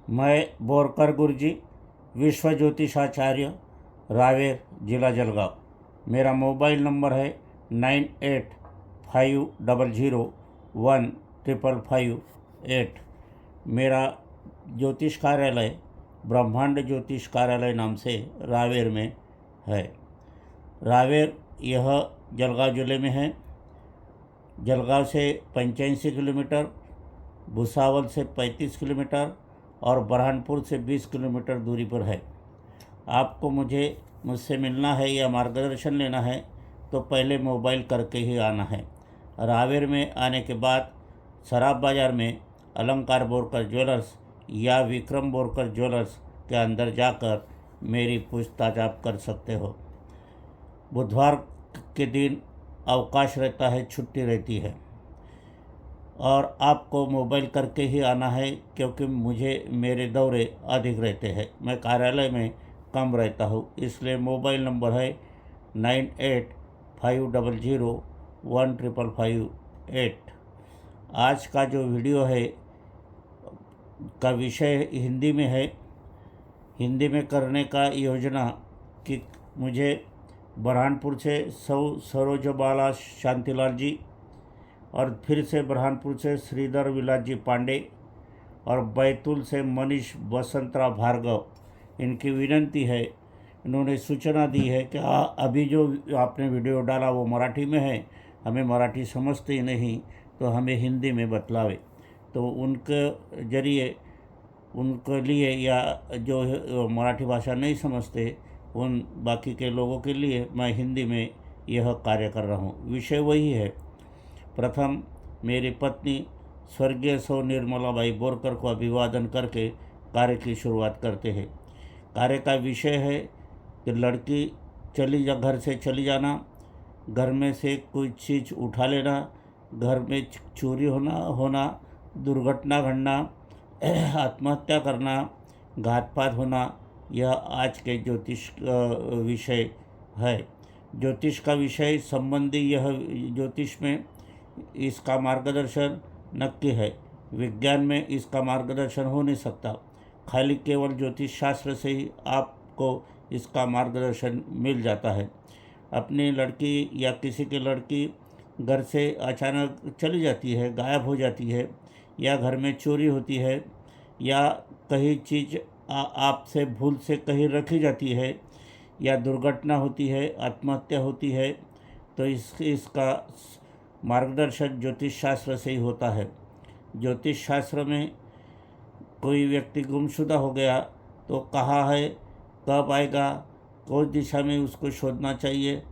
मैं बोरकर गुरुजी, विश्व ज्योतिषाचार्य, रावेर, जिला जलगांव। मेरा मोबाइल नंबर है 9850015558। मेरा ज्योतिष कार्यालय ब्रह्मांड ज्योतिष कार्यालय नाम से रावेर में है। रावेर यह जलगांव जिले में है। जलगांव से 85 किलोमीटर, भुसावल से 35 किलोमीटर और बुरहानपुर से 20 किलोमीटर दूरी पर है। आपको मुझसे मिलना है या मार्गदर्शन लेना है तो पहले मोबाइल करके ही आना है। रावेर में आने के बाद शराब बाज़ार में अलंकार बोरकर ज्वेलर्स या विक्रम बोरकर ज्वेलर्स के अंदर जाकर मेरी पूछताछ आप कर सकते हो। बुधवार के दिन अवकाश रहता है, छुट्टी रहती है और आपको मोबाइल करके ही आना है क्योंकि मेरे दौरे अधिक रहते हैं। मैं कार्यालय में कम रहता हूँ, इसलिए मोबाइल नंबर है 9850015558। आज का जो वीडियो है का विषय हिंदी में है। हिंदी में करने का योजना कि मुझे बुरहानपुर से सरोजबाला शांतिलाल जी और फिर से बुरहानपुर से श्रीधर विलास जी पांडे और बैतूल से मनीष बसंतराव भार्गव, इनकी विनंती है। इन्होंने सूचना दी है कि अभी जो आपने वीडियो डाला वो मराठी में है, हमें मराठी समझते ही नहीं, तो हमें हिंदी में बतलावे। तो उनके जरिए उनके लिए या जो मराठी भाषा नहीं समझते उन बाकी के लोगों के लिए मैं हिंदी में यह कार्य कर रहा हूँ। विषय वही है। प्रथम मेरी पत्नी स्वर्गीय सौ निर्मलाबाई बोरकर को अभिवादन करके कार्य की शुरुआत करते हैं। कार्य का विषय है कि लड़की घर से चली जाना, घर में से कोई चीज़ उठा लेना, घर में चोरी होना, दुर्घटना घटना, आत्महत्या करना, घातपात होना, यह आज के ज्योतिष विषय है। ज्योतिष का विषय संबंधी यह ज्योतिष में इसका मार्गदर्शन नक्की है। विज्ञान में इसका मार्गदर्शन हो नहीं सकता। खाली केवल ज्योतिष शास्त्र से ही आपको इसका मार्गदर्शन मिल जाता है। अपनी लड़की या किसी की लड़की घर से अचानक चली जाती है, गायब हो जाती है, या घर में चोरी होती है, या कहीं चीज़ आपसे भूल से कहीं रखी जाती है, या दुर्घटना होती है, आत्महत्या होती है, तो इसका मार्गदर्शन ज्योतिष शास्त्र से ही होता है। ज्योतिष शास्त्र में कोई व्यक्ति गुमशुदा हो गया तो कहाँ है, कब आएगा, कौन दिशा में उसको शोधना चाहिए,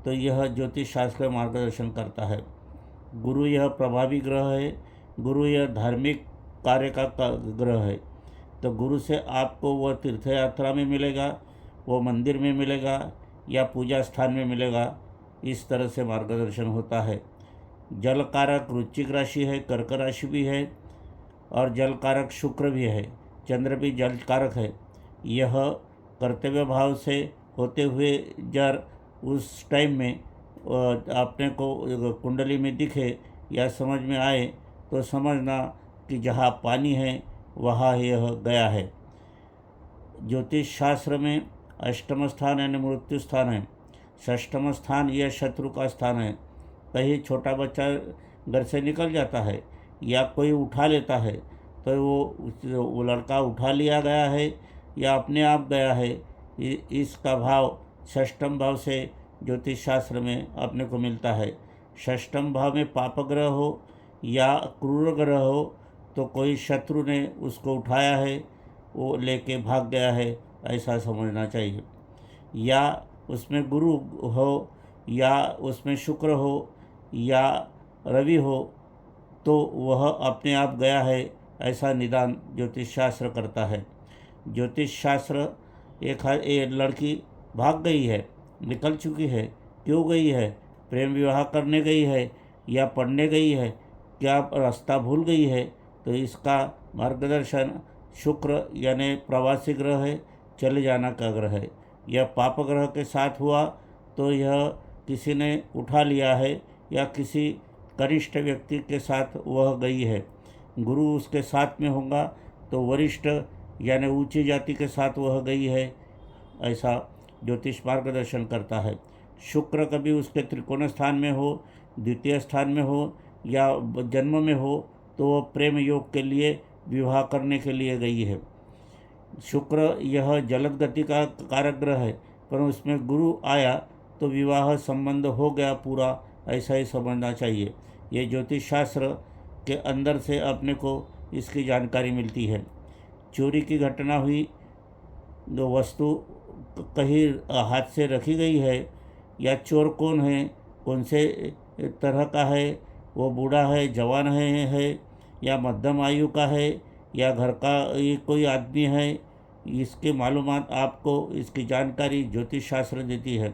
तो यह ज्योतिष शास्त्र मार्गदर्शन करता है। गुरु यह प्रभावी ग्रह है। गुरु यह धार्मिक कार्य का ग्रह है। तो गुरु से आपको वह तीर्थ यात्रा में मिलेगा, वो मंदिर में मिलेगा या पूजा स्थान में मिलेगा। इस तरह से मार्गदर्शन होता है। जल कारक वृश्चिक राशि है, कर्क राशि भी है और जल कारक शुक्र भी है, चंद्र भी जल कारक है। यह कर्तव्य भाव से होते हुए जर उस टाइम में आपने को कुंडली में दिखे या समझ में आए तो समझना कि जहाँ पानी है वहाँ यह गया है। ज्योतिष शास्त्र में अष्टम स्थान यानी मृत्यु स्थान है। षष्ठम स्थान यह शत्रु का स्थान है। कहीं छोटा बच्चा घर से निकल जाता है या कोई उठा लेता है तो वो लड़का उठा लिया गया है या अपने आप गया है, इसका भाव षष्ठम भाव से ज्योतिष शास्त्र में अपने को मिलता है। षष्ठम भाव में पाप ग्रह हो या क्रूर ग्रह हो तो कोई शत्रु ने उसको उठाया है, वो लेके भाग गया है, ऐसा समझना चाहिए। या उसमें गुरु हो या उसमें शुक्र हो या रवि हो तो वह अपने आप गया है, ऐसा निदान ज्योतिष शास्त्र करता है। ज्योतिष शास्त्र एक लड़की भाग गई है, निकल चुकी है, क्यों गई है, प्रेम विवाह करने गई है या पढ़ने गई है, क्या रास्ता भूल गई है, तो इसका मार्गदर्शन शुक्र यानी प्रवासी ग्रह है, चले जाना का ग्रह है। यह पाप ग्रह के साथ हुआ तो यह किसी ने उठा लिया है या किसी कनिष्ठ व्यक्ति के साथ वह गई है। गुरु उसके साथ में होगा तो वरिष्ठ यानी ऊंची जाति के साथ वह गई है, ऐसा ज्योतिष मार्गदर्शन करता है। शुक्र कभी उसके त्रिकोण स्थान में हो, द्वितीय स्थान में हो या जन्म में हो तो वह प्रेम योग के लिए, विवाह करने के लिए गई है। शुक्र यह जलद गति का कारक ग्रह है, पर उसमें गुरु आया तो विवाह संबंध हो गया पूरा, ऐसा ही समझना चाहिए। ये ज्योतिष शास्त्र के अंदर से अपने को इसकी जानकारी मिलती है। चोरी की घटना हुई, जो वस्तु कहीं हाथ से रखी गई है, या चोर कौन है, कौन से तरह का है, वो बूढ़ा है, जवान है या मध्यम आयु का है, या घर का ये कोई आदमी है, इसके मालूमात आपको, इसकी जानकारी ज्योतिष शास्त्र देती है।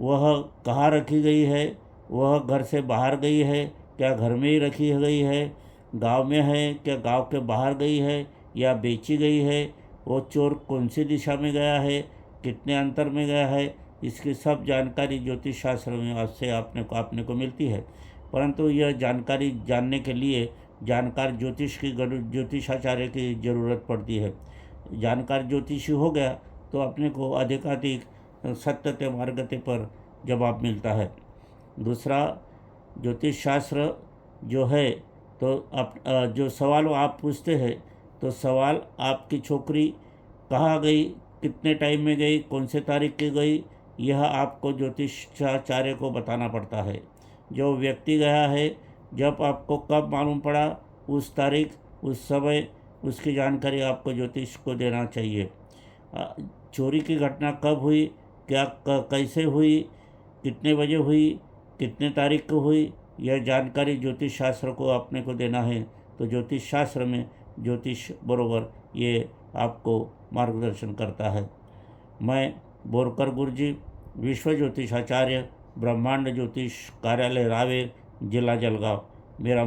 वह कहाँ रखी गई है, वह घर से बाहर गई है, क्या घर में ही रखी गई है, गांव में है क्या गांव के बाहर गई है, या बेची गई है, वो चोर कौन सी दिशा में गया है, कितने अंतर में गया है, इसकी सब जानकारी ज्योतिष शास्त्र में आपसे आपने को मिलती है। परंतु यह जानकारी जानने के लिए जानकार ज्योतिषाचार्य की ज़रूरत पड़ती है। जानकार ज्योतिषी हो गया तो अपने को अधिकाधिक सत्य मार्गते पर जवाब मिलता है। दूसरा, ज्योतिष शास्त्र जो है तो जो सवाल आप पूछते हैं, तो सवाल आपकी छोकरी कहाँ गई, कितने टाइम में गई, कौन से तारीख की गई, यह आपको ज्योतिषाचार्य को बताना पड़ता है। जो व्यक्ति गया है, जब आपको कब मालूम पड़ा, उस तारीख, उस समय, उसकी जानकारी आपको ज्योतिष को देना चाहिए। चोरी की घटना कब हुई, क्या कैसे हुई, कितने बजे हुई, कितने तारीख को हुई, यह जानकारी ज्योतिष शास्त्र को अपने को देना है। तो ज्योतिष शास्त्र में ज्योतिष बरोबर ये आपको मार्गदर्शन करता है। मैं बोरकर गुरुजी, विश्व ज्योतिषाचार्य, ब्रह्मांड ज्योतिष कार्यालय रावेर, जिला जलगांव। मेरा